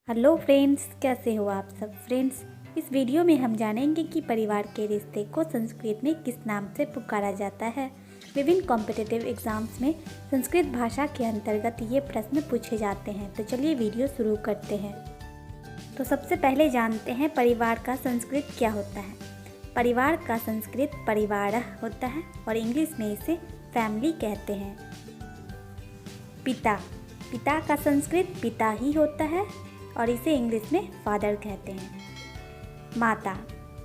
Hello friends, कैसे हो आप सब फ्रेंड्स। इस वीडियो में हम जानेंगे कि परिवार के रिश्ते को संस्कृत में किस नाम से पुकारा जाता है। विभिन्न कॉम्पिटिटिव एग्जाम्स में संस्कृत भाषा के अंतर्गत ये प्रश्न पूछे जाते हैं। तो चलिए वीडियो शुरू करते हैं। तो सबसे पहले जानते हैं परिवार का संस्कृत क्या होता है। परिवार का संस्कृत परिवारः होता है और इंग्लिश में इसे फैमिली कहते हैं। पिता का संस्कृत पिता ही होता है और इसे इंग्लिश में फादर कहते हैं।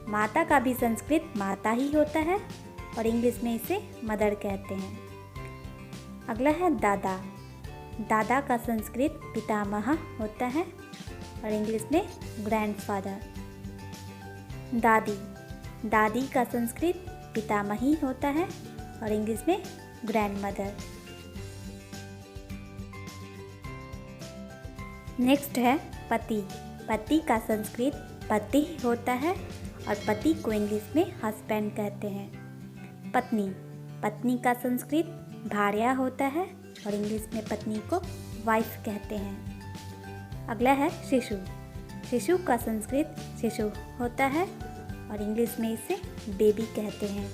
माता का भी संस्कृत माता ही होता है और इंग्लिश में इसे मदर कहते हैं। अगला है दादा का संस्कृत पितामह होता है और इंग्लिश में ग्रैंडफादर। दादी का संस्कृत पितामही होता है और इंग्लिश में ग्रैंडमदर। नेक्स्ट है पति का संस्कृत पति होता है और पति को इंग्लिश में हस्बैंड कहते हैं। पत्नी का संस्कृत भार्या होता है और इंग्लिश में पत्नी को वाइफ कहते हैं। अगला है शिशु का संस्कृत शिशु होता है और इंग्लिश में इसे बेबी कहते हैं।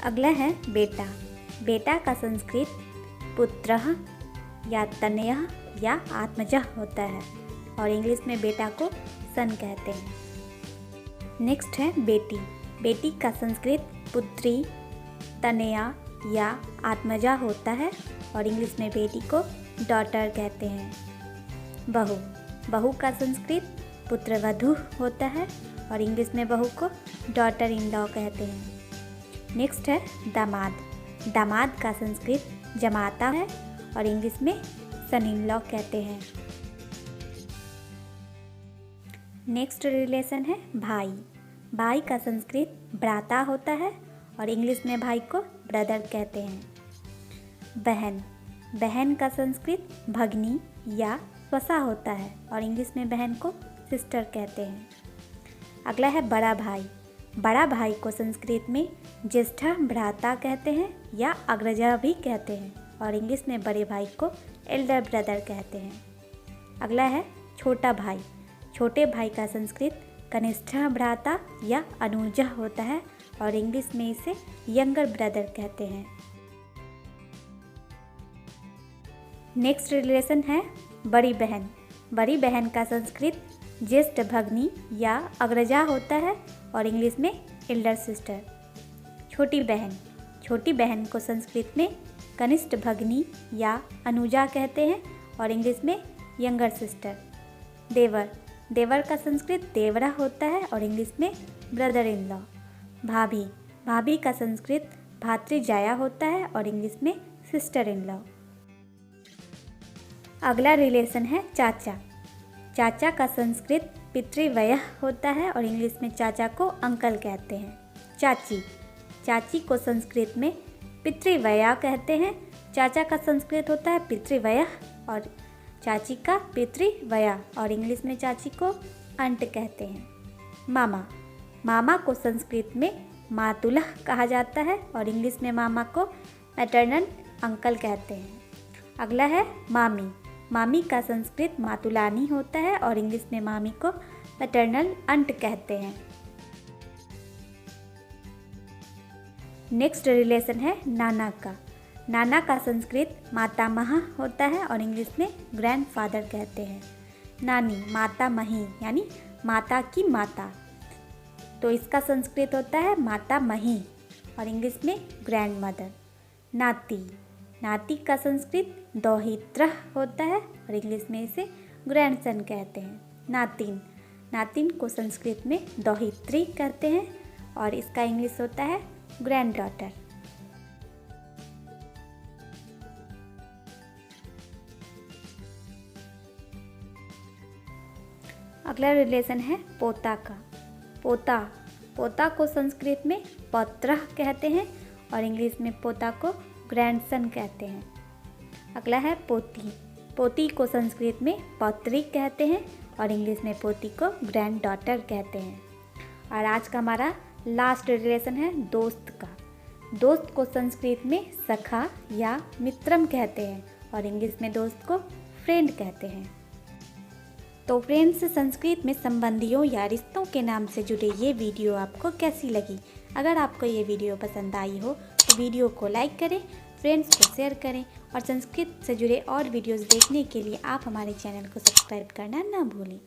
अगला है बेटा का संस्कृत पुत्रः या तनयः या आत्मजः होता है और इंग्लिश में बेटा को सन कहते हैं। नेक्स्ट है बेटी का संस्कृत पुत्री तनया या आत्मजा होता है और इंग्लिश में बेटी को डॉटर कहते हैं। बहू का संस्कृत पुत्रवधू होता है और इंग्लिश में बहू को डॉटर इन लॉ कहते हैं। नेक्स्ट है दामाद का संस्कृत जमाता है और इंग्लिश में सन इन लॉ कहते हैं। नेक्स्ट रिलेशन है भाई का संस्कृत भ्राता होता है और इंग्लिश में भाई को ब्रदर कहते हैं। बहन का संस्कृत भगनी या स्वसा होता है और इंग्लिश में बहन को सिस्टर कहते हैं। अगला है बड़ा भाई को संस्कृत में ज्येष्ठ भ्राता कहते हैं या अग्रजा भी कहते हैं और इंग्लिश में बड़े भाई को एल्डर ब्रदर कहते हैं। अगला है छोटे भाई का संस्कृत कनिष्ठ भ्राता या अनुज होता है और इंग्लिश में इसे यंगर ब्रदर कहते हैं। नेक्स्ट रिलेशन है बड़ी बहन का संस्कृत ज्येष्ठ भगनी या अग्रजा होता है और इंग्लिश में एल्डर सिस्टर। छोटी बहन को संस्कृत में कनिष्ठ भगनी या अनुजा कहते हैं और इंग्लिश में यंगर सिस्टर। देवर का संस्कृत देवरा होता है और इंग्लिश में ब्रदर इन लॉ। भाभी का संस्कृत भातृजाया होता है और इंग्लिश में सिस्टर इन लॉ। अगला रिलेशन है चाचा का संस्कृत पितृव्यय होता है और इंग्लिश में चाचा को अंकल कहते हैं। चाची को संस्कृत में पितृव्यया कहते हैं। चाचा का संस्कृत होता है पितृव्यय और चाची का पितृव्यया और इंग्लिश में चाची को अंट कहते हैं। मामा को संस्कृत में मातुलः कहा जाता है और इंग्लिश में मामा को मैटरनल अंकल कहते हैं। अगला है मामी का संस्कृत मातुलानी होता है और इंग्लिश में मामी को मैटरनल अंट कहते हैं। नेक्स्ट रिलेशन है नाना का संस्कृत मातामह होता है और इंग्लिश में ग्रैंडफादर कहते हैं। नानी मातामही यानी माता की माता, तो इसका संस्कृत होता है मातामही और इंग्लिश में ग्रैंडमदर। नाती का संस्कृत दौहित्र होता है और इंग्लिश में इसे ग्रैंडसन कहते हैं। नातिन को संस्कृत में दौहित्री कहते हैं और इसका इंग्लिश होता है ग्रैंड डॉटर। अगला रिलेशन है पोता को संस्कृत में पौत्र कहते हैं और इंग्लिश में पोता को ग्रैंडसन कहते हैं। अगला है पोती को संस्कृत में पौत्री कहते हैं और इंग्लिश में पोती को ग्रैंड डॉटर कहते हैं। और आज का हमारा लास्ट रिलेशन है दोस्त का। दोस्त को संस्कृत में सखा या मित्रम कहते हैं और इंग्लिश में दोस्त को फ्रेंड कहते हैं। तो फ्रेंड्स, संस्कृत में संबंधियों या रिश्तों के नाम से जुड़े ये वीडियो आपको कैसी लगी? अगर आपको ये वीडियो पसंद आई हो तो वीडियो को लाइक करें, फ्रेंड्स को शेयर करें और संस्कृत से जुड़े और वीडियोस देखने के लिए आप हमारे चैनल को सब्सक्राइब करना ना भूलें।